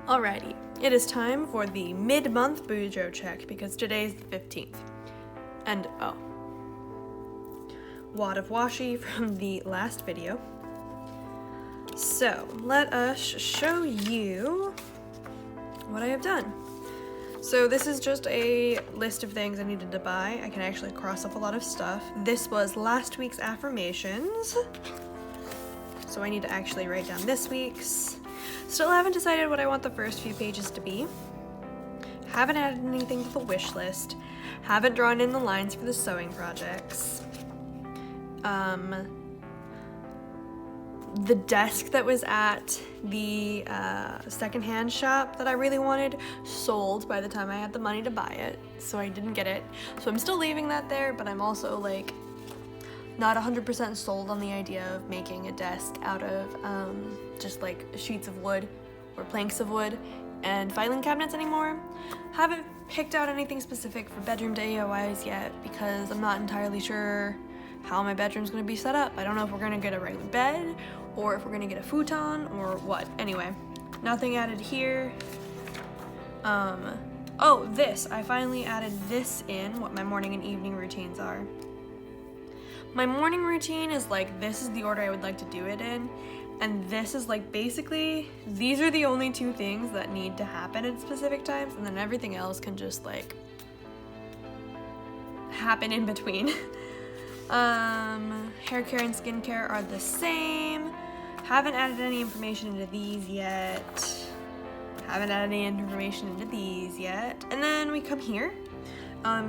Alrighty, it is time for the mid-month BuJo check because today's the 15th. And wad of washi from the last video. So, let us show you what I have done. So this is just a list of things I needed to buy. I can actually cross off a lot of stuff. This was last week's affirmations. So I need to actually write down this week's. Still haven't decided what I want the first few pages to be. Haven't added anything to the wish list. Haven't drawn in the lines for the sewing projects. The desk that was at the secondhand shop that I really wanted sold by the time I had the money to buy it, so I didn't get it. So I'm still leaving that there, but I'm also like not 100% sold on the idea of making a desk out of just like sheets of wood or planks of wood and filing cabinets anymore. Haven't picked out anything specific for bedroom DIYs yet because I'm not entirely sure how my bedroom's gonna be set up. I don't know if we're gonna get a regular bed or if we're gonna get a futon or what. Anyway, nothing added here. I finally added this in, what my morning and evening routines are. My morning routine is like, this is the order I would like to do it in, and this is like basically, these are the only two things that need to happen at specific times, and then everything else can just like happen in between. Hair care and skincare are the same. Haven't added any information into these yet. And then we come here.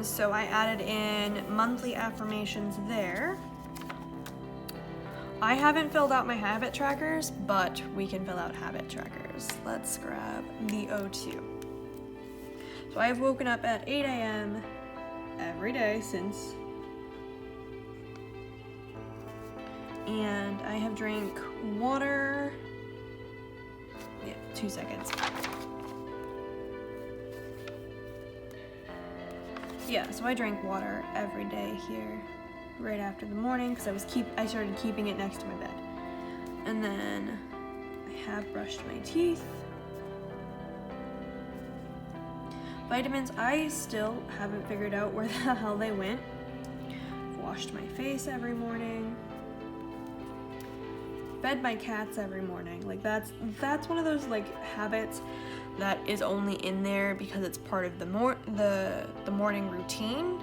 So I added in monthly affirmations there. I haven't filled out my habit trackers, but we can fill out habit trackers. Let's grab the O2. So I have woken up at 8 a.m. every day since, and I have drank water. Yeah, 2 seconds. Yeah, so I drank water every day here right after the morning because I started keeping it next to my bed. And then I have brushed my teeth. Vitamins, I still haven't figured out where the hell they went. Washed my face every morning. Fed my cats every morning. Like that's one of those like habits that is only in there because it's part of the morning routine,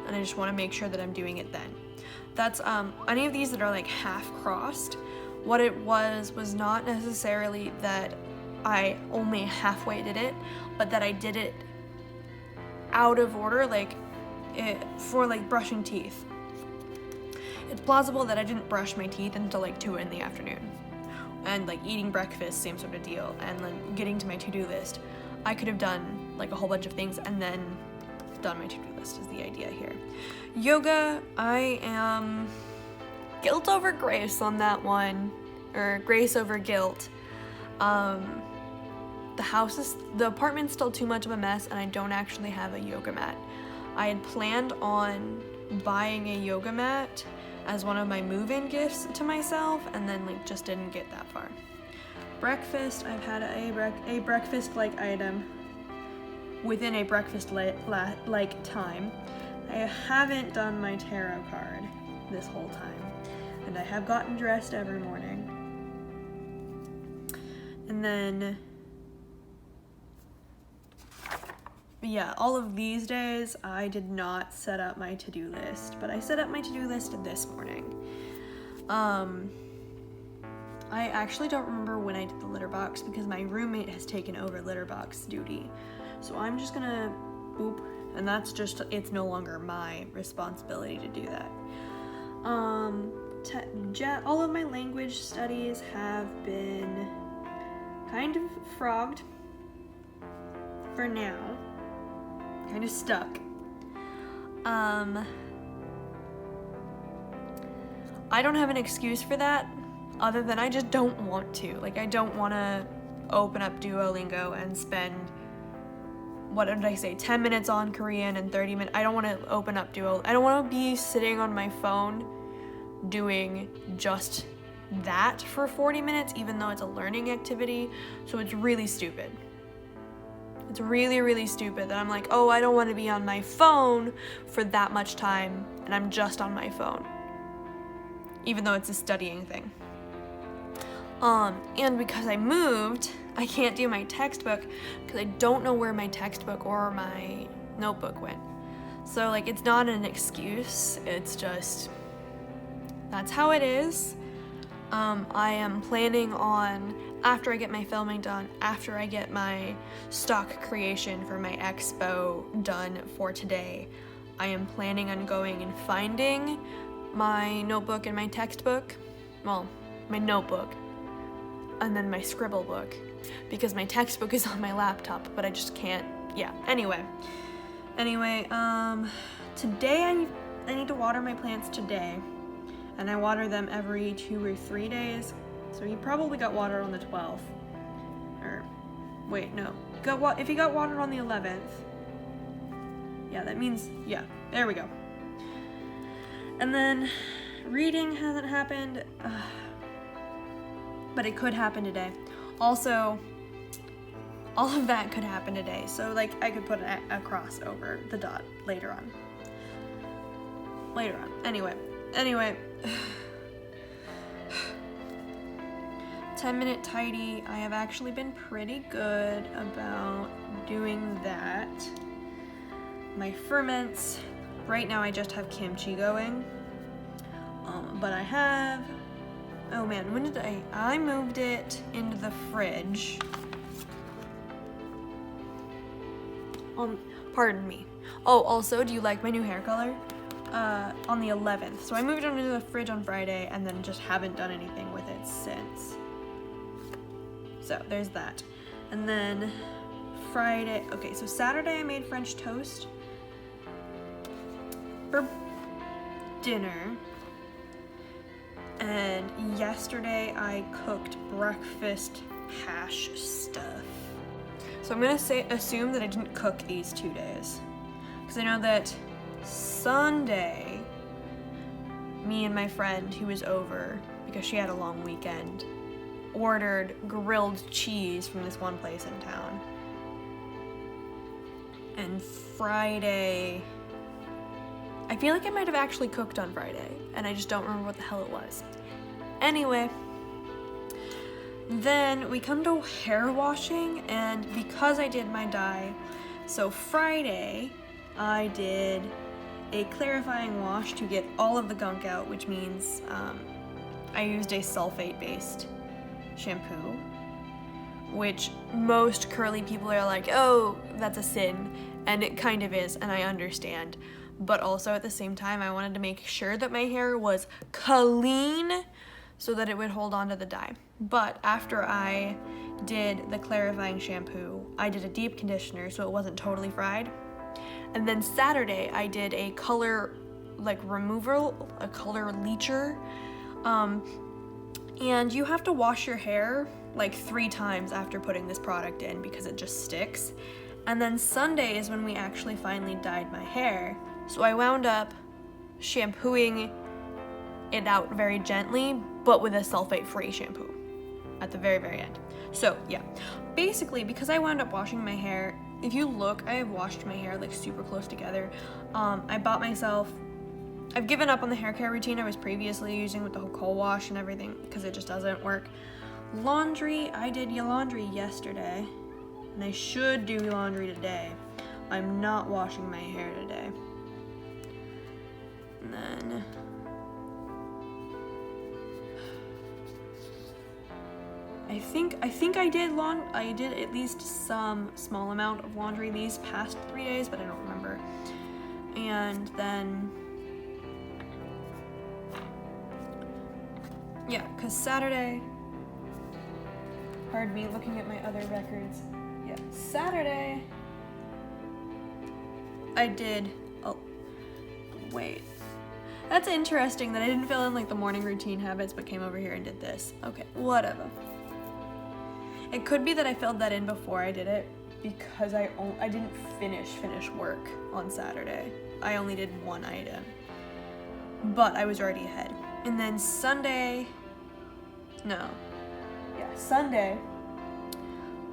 and I just want to make sure that I'm doing it then. That's any of these that are like half crossed. What it was not necessarily that I only halfway did it, but that I did it out of order, like for like brushing teeth. It's plausible that I didn't brush my teeth until like 2 in the afternoon. And like eating breakfast, same sort of deal. And then getting to my to-do list. I could have done like a whole bunch of things and then done my to-do list is the idea here. Yoga, I am guilt over grace on that one. Or grace over guilt. The apartment's still too much of a mess and I don't actually have a yoga mat. I had planned on buying a yoga mat as one of my move-in gifts to myself, and then like just didn't get that far. Breakfast, I've had a breakfast-like item within a breakfast-like time. I haven't done my tarot card this whole time, and I have gotten dressed every morning. And then, yeah, all of these days I did not set up my to-do list, but I set up my to-do list this morning. I actually don't remember when I did the litter box because my roommate has taken over litter box duty. So I'm just gonna boop, and that's just, it's no longer my responsibility to do that. All of my language studies have been kind of frogged for now. Kind of stuck. I don't have an excuse for that other than I just don't want to. Like, I don't want to open up Duolingo and spend, what did I say, 10 minutes on Korean and 30 minutes. I don't want to open up Duolingo. I don't want to be sitting on my phone doing just that for 40 minutes, even though it's a learning activity. So it's really stupid. It's really, really stupid that I'm like, oh, I don't want to be on my phone for that much time, and I'm just on my phone, even though it's a studying thing. And because I moved, I can't do my textbook because I don't know where my textbook or my notebook went. So like, it's not an excuse, it's just, that's how it is. I am planning on, after I get my filming done, after I get my stock creation for my expo done for today, I am planning on going and finding my notebook and my textbook, well, my notebook, and then my scribble book, because my textbook is on my laptop, but I just can't, yeah, anyway, today I need to water my plants today, and I water them every 2 or 3 days, so he probably got watered on the 12th, or, wait, no, if he got watered on the 11th, yeah, that means, yeah, there we go. And then, reading hasn't happened, but it could happen today. Also, all of that could happen today, so like I could put a cross over the dot later on. Anyway, 10-minute tidy. I have actually been pretty good about doing that. My ferments, right now I just have kimchi going, but I have, oh man, when did I moved it into the fridge. Pardon me. Oh, also, do you like my new hair color? On the 11th. So I moved it into the fridge on Friday and then just haven't done anything with it since. So there's that. And then Friday, okay, so Saturday I made French toast for dinner. And yesterday I cooked breakfast hash stuff. So I'm gonna assume that I didn't cook these 2 days, because I know that Sunday, me and my friend who was over, because she had a long weekend, ordered grilled cheese from this one place in town. And Friday, I feel like I might have actually cooked on Friday, and I just don't remember what the hell it was. Anyway, then we come to hair washing, and because I did my dye, so Friday I did a clarifying wash to get all of the gunk out, which means I used a sulfate-based shampoo, which most curly people are like, oh, that's a sin, and it kind of is, and I understand. But also at the same time, I wanted to make sure that my hair was clean so that it would hold on to the dye. But after I did the clarifying shampoo, I did a deep conditioner so it wasn't totally fried. And then Saturday, I did a color removal, a color leacher. And you have to wash your hair like 3 times after putting this product in because it just sticks. And then Sunday is when we actually finally dyed my hair. So I wound up shampooing it out very gently, but with a sulfate-free shampoo at the very, very end. So yeah, basically because I wound up washing my hair, if you look, I have washed my hair like super close together. I've given up on the hair care routine I was previously using with the whole coal wash and everything because it just doesn't work. Laundry, I did your laundry yesterday, and I should do laundry today. I'm not washing my hair today. And then I think I did at least some small amount of laundry these past 3 days, but I don't remember. And then yeah, because Saturday, pardon me, looking at my other records. Yeah, Saturday, I did, oh, wait. That's interesting that I didn't fill in like the morning routine habits, but came over here and did this. Okay, whatever. It could be that I filled that in before I did it because I didn't finish work on Saturday. I only did 1 item, but I was already ahead. And then Sunday, Sunday,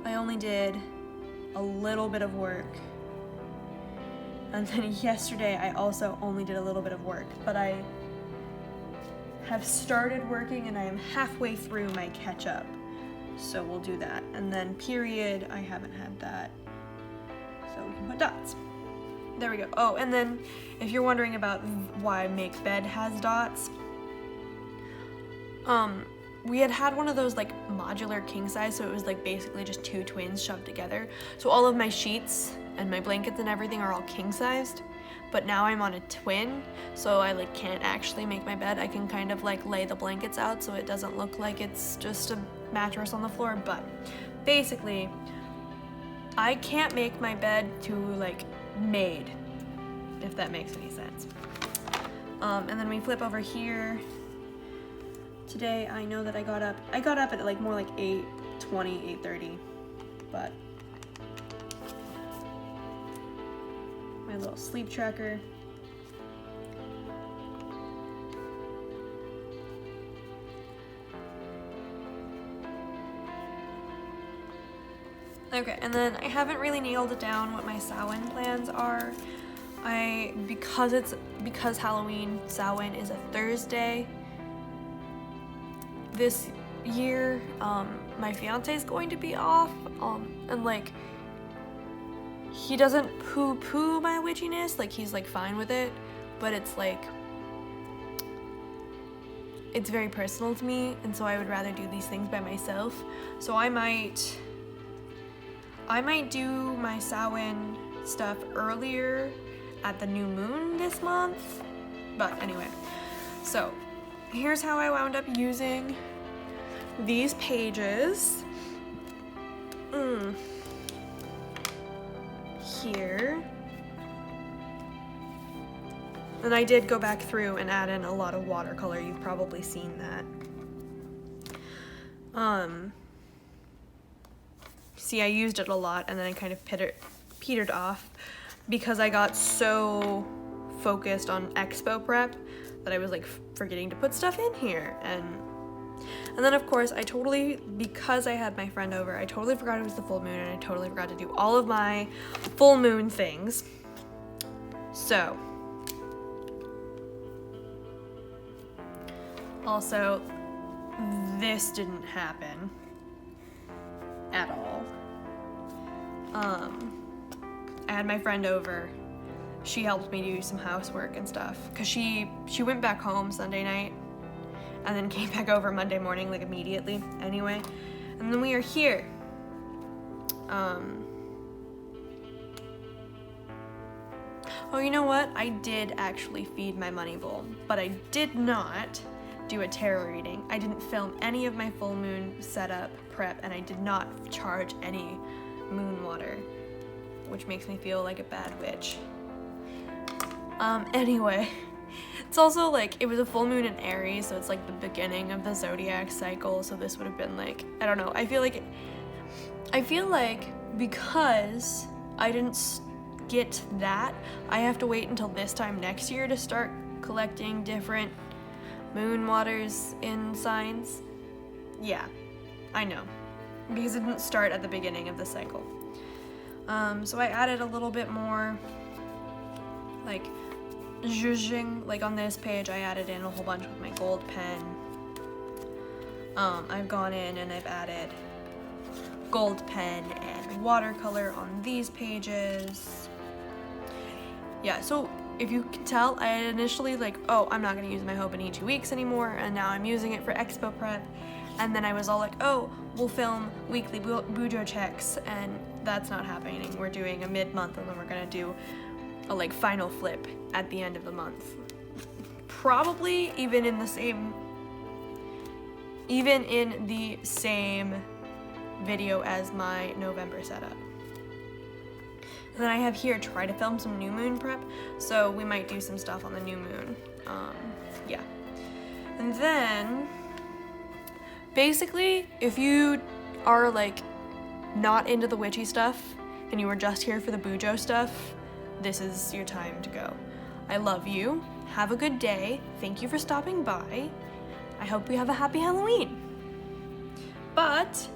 I only did a little bit of work. And then yesterday I also only did a little bit of work, but I have started working and I am halfway through my catch up. So we'll do that. And then period, I haven't had that. So we can put dots. There we go. Oh, and then if you're wondering about why Make Bed has dots, we had one of those like modular king size, so it was like basically just two twins shoved together. So all of my sheets and my blankets and everything are all king sized, but now I'm on a twin, so I like can't actually make my bed. I can kind of like lay the blankets out so it doesn't look like it's just a mattress on the floor, but basically I can't make my bed to like made, if that makes any sense. And then we flip over here. Today I know that I got up at like more like 8:20, 8:30, but my little sleep tracker. Okay, and then I haven't really nailed it down what my Samhain plans are. Because Halloween, Samhain is a Thursday this year, my fiance is going to be off, and like he doesn't poo-poo my witchiness, like he's like fine with it, but it's like it's very personal to me, and so I would rather do these things by myself. So I might do my Samhain stuff earlier at the new moon this month. But anyway, so here's how I wound up using these pages. Here. And I did go back through and add in a lot of watercolor. You've probably seen that. See, I used it a lot and then I kind of petered off because I got so focused on expo prep that I was like forgetting to put stuff in here. And then of course because I had my friend over, I totally forgot it was the full moon and I totally forgot to do all of my full moon things. So, also, this didn't happen at all. I had my friend over. She helped me do some housework and stuff because she went back home Sunday night and then came back over Monday morning, like immediately anyway. And then we are here. Oh, you know what? I did actually feed my money bowl, but I did not do a tarot reading. I didn't film any of my full moon setup prep, and I did not charge any moon water, which makes me feel like a bad witch. Anyway, it's also like, it was a full moon in Aries, so it's like the beginning of the zodiac cycle, so this would have been like, I don't know, I feel like because I didn't get that, I have to wait until this time next year to start collecting different moon waters in signs. Yeah, I know, because it didn't start at the beginning of the cycle. So I added a little bit more like zhuzhing, like on this page I added in a whole bunch with my gold pen. I've gone in and I've added gold pen and watercolor on these pages. Yeah, so if you can tell, I had initially like, oh, I'm not gonna use my hobonichi weeks anymore, and now I'm using it for expo prep. And then I was all like, oh, we'll film weekly BuJo checks, and that's not happening. We're doing a mid-month, and then we're gonna do a like final flip at the end of the month. Probably even in the same video as my November setup. And then I have here try to film some new moon prep, so we might do some stuff on the new moon. Yeah. And then basically, if you are like not into the witchy stuff and you are just here for the BuJo stuff, this is your time to go. I love you. Have a good day. Thank you for stopping by. I hope you have a happy Halloween. But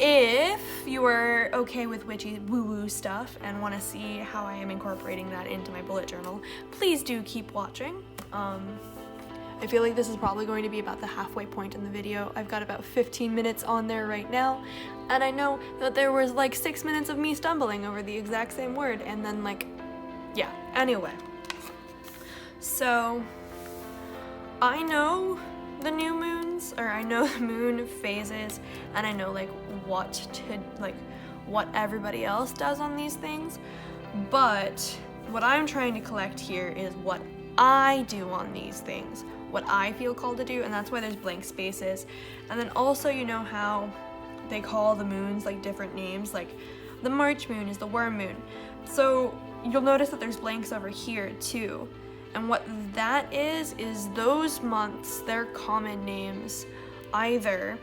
if you are okay with witchy woo-woo stuff and want to see how I am incorporating that into my bullet journal, please do keep watching. I feel like this is probably going to be about the halfway point in the video. I've got about 15 minutes on there right now, and I know that there was like 6 minutes of me stumbling over the exact same word, and then like, yeah, anyway. So, I know the new moons, or I know the moon phases, and I know like what everybody else does on these things, but what I'm trying to collect here is what I do on these things, what I feel called to do, and that's why there's blank spaces. And then also, you know how they call the moons like different names, like the March moon is the worm moon. So you'll notice that there's blanks over here too. And what that is those months, their common names, either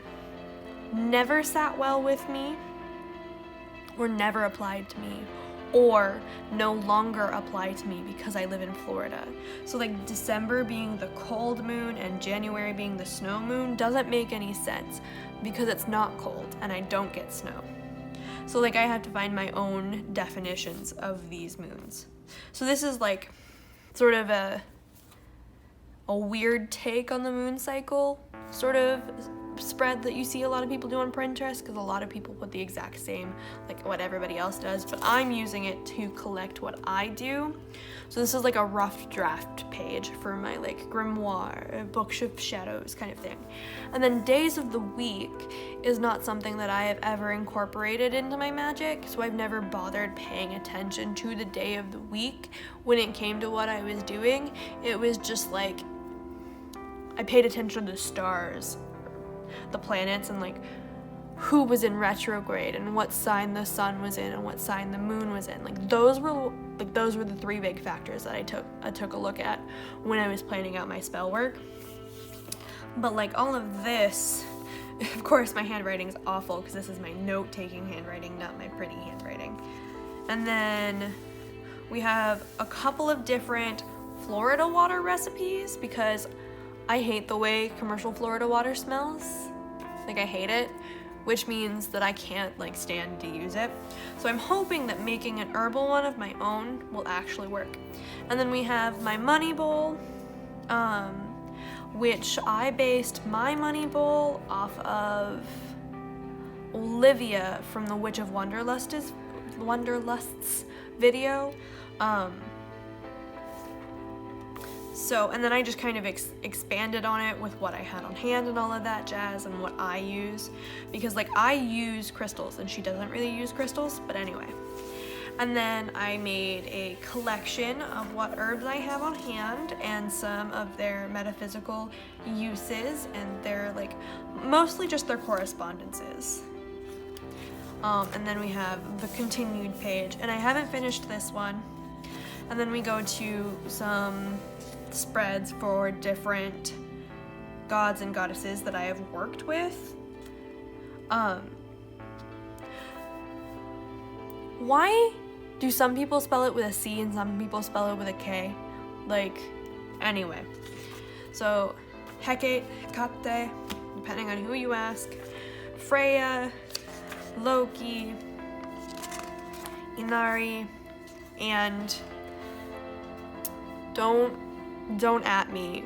never sat well with me, or never applied to me, or no longer apply to me because I live in Florida. So like December being the cold moon and January being the snow moon doesn't make any sense because it's not cold and I don't get snow. So like I have to find my own definitions of these moons. So this is like sort of a weird take on the moon cycle sort of spread that you see a lot of people do on Pinterest, because a lot of people put the exact same, like what everybody else does, but I'm using it to collect what I do. So this is like a rough draft page for my like grimoire, books of shadows kind of thing. And then days of the week is not something that I have ever incorporated into my magic, so I've never bothered paying attention to the day of the week when it came to what I was doing. It was just like I paid attention to the stars, the planets, and like who was in retrograde and what sign the sun was in and what sign the moon was in. Like those were the three big factors that I took a look at when I was planning out my spell work. But like all of this, of course my handwriting's awful because this is my note-taking handwriting, not my pretty handwriting. And then we have a couple of different Florida water recipes because I hate the way commercial Florida water smells. Like I hate it, which means that I can't like stand to use it. So I'm hoping that making an herbal one of my own will actually work. And then we have my money bowl, which I based my money bowl off of Olivia from the Witch of Wanderlust's video. So, and then I just kind of expanded on it with what I had on hand and all of that jazz and what I use, because like I use crystals and she doesn't really use crystals, but anyway. And then I made a collection of what herbs I have on hand and some of their metaphysical uses and their like, mostly just their correspondences. And then we have the continued page, and I haven't finished this one. And then we go to some spreads for different gods and goddesses that I have worked with. Why do some people spell it with a C and some people spell it with a K? Like, anyway. So, Hecate, Hecate, depending on who you ask, Freya, Loki, Inari, and don't at me,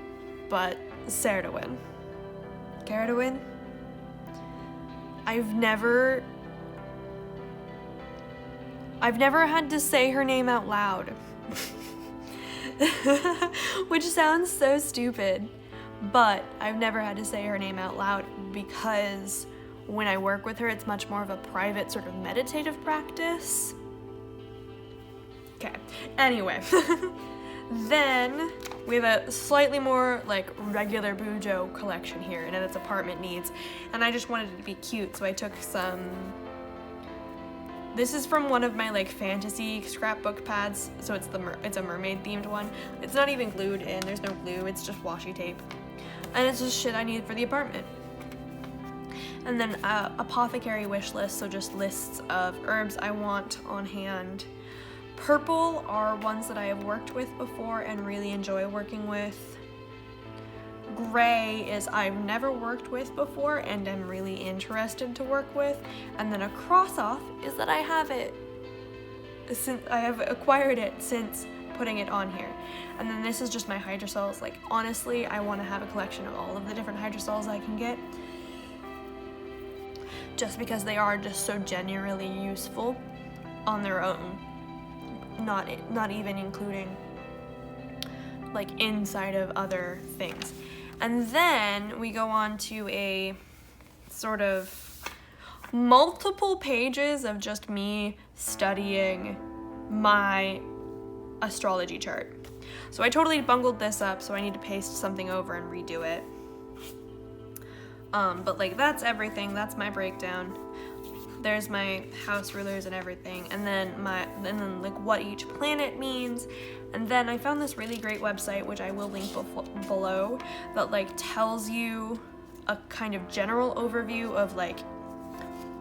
but Cerridwen. Cerridwen? I've never had to say her name out loud. Which sounds so stupid, but I've never had to say her name out loud because when I work with her, it's much more of a private sort of meditative practice. Okay, anyway. Then we have a slightly more like regular BuJo collection here, and it's apartment needs, and I just wanted it to be cute, so I took some. This is from one of my like fantasy scrapbook pads, so it's a mermaid themed one. It's not even glued in, there's no glue, it's just washi tape, and it's just shit I need for the apartment. And then apothecary wish list, so just lists of herbs I want on hand. Purple are ones that I have worked with before and really enjoy working with. gray is I've never worked with before and I'm really interested to work with. And then a cross off is that I have it since I have acquired it since putting it on here. And then this is just my hydrosols. Like, honestly, I want to have a collection of all of the different hydrosols I can get, just because they are just so genuinely useful on their own, not even including like inside of other things. And then we go on to a sort of multiple pages of just me studying my astrology chart. So I totally bungled this up, so I need to paste something over and redo it. But like, that's everything. That's my breakdown. There's my house rulers and everything, and then like what each planet means. And then I found this really great website, which I will link below, that like tells you a kind of general overview of like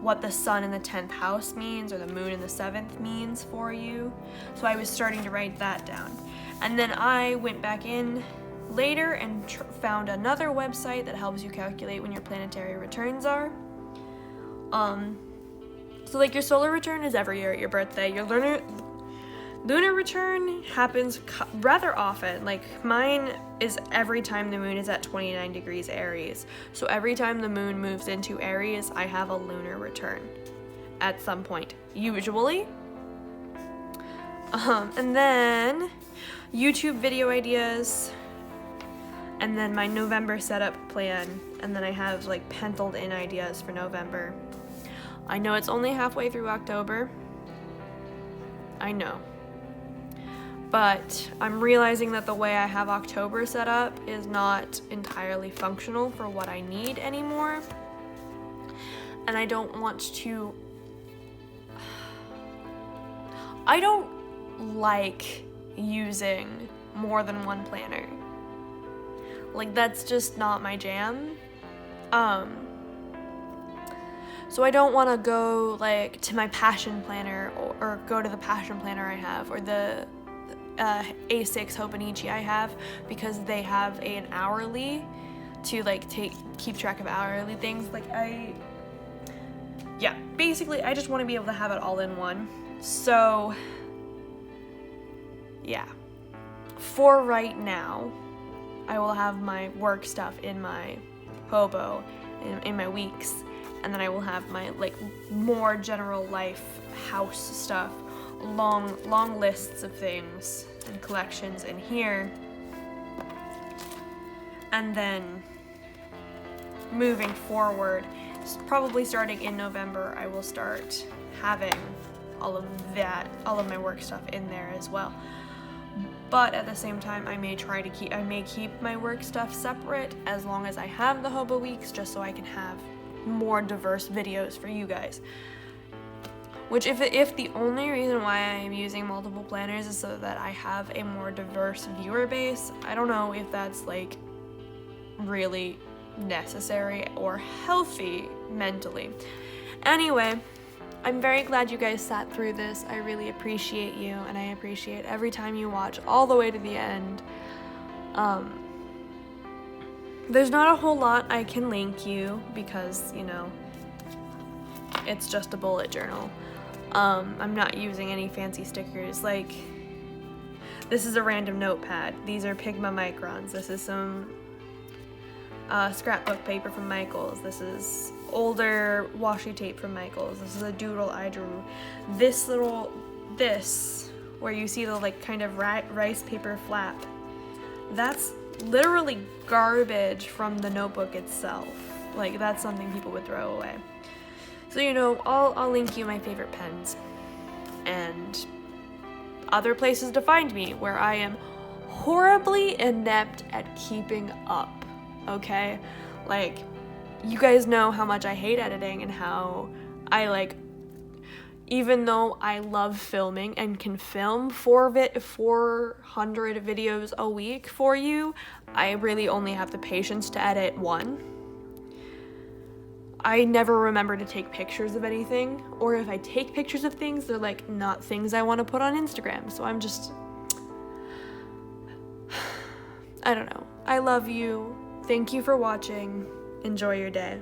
what the sun in the 10th house means, or the moon in the 7th means for you. So I was starting to write that down. And then I went back in later and found another website that helps you calculate when your planetary returns are. So like your solar return is every year at your birthday. Your lunar return happens rather often. Like, mine is every time the moon is at 29 degrees Aries. So every time the moon moves into Aries, I have a lunar return at some point, usually. And then YouTube video ideas, and then my November setup plan, and then I have like penciled in ideas for November. I know it's only halfway through October. I know. But I'm realizing that the way I have October set up is not entirely functional for what I need anymore. And I don't want to... I don't like using more than one planner. Like, that's just not my jam. So I don't want to go like to my passion planner or go to the passion planner I have, or the A6 hobonichi I have, because they have an hourly to like keep track of hourly things. Like, basically I just want to be able to have it all in one. So yeah, for right now, I will have my work stuff in my hobo in my weeks. And then I will have my like more general life house stuff, long lists of things and collections in here. And then moving forward, probably starting in November, I will start having all of my work stuff in there as well. But at the same time, I may keep my work stuff separate as long as I have the hobo weeks, just so I can have more diverse videos for you guys. Which if the only reason why I'm using multiple planners is so that I have a more diverse viewer base, I don't know if that's like really necessary or healthy mentally. Anyway, I'm very glad you guys sat through this. I really appreciate you, and I appreciate every time you watch all the way to the end. There's not a whole lot I can link you because, you know, it's just a bullet journal. I'm not using any fancy stickers. Like, this is a random notepad. These are Pigma microns. This is some scrapbook paper from Michaels. This is older washi tape from Michaels. This is a doodle I drew. This where you see the like kind of rice paper flap, that's literally garbage from the notebook itself. Like, that's something people would throw away. So, you know, I'll link you my favorite pens and other places to find me where I am horribly inept at keeping up, okay? Like, you guys know how much I hate editing and how I like, even though I love filming and can film 400 videos a week for you, I really only have the patience to edit one. I never remember to take pictures of anything, or if I take pictures of things, they're like not things I want to put on Instagram. So I'm just, I don't know. I love you. Thank you for watching. Enjoy your day.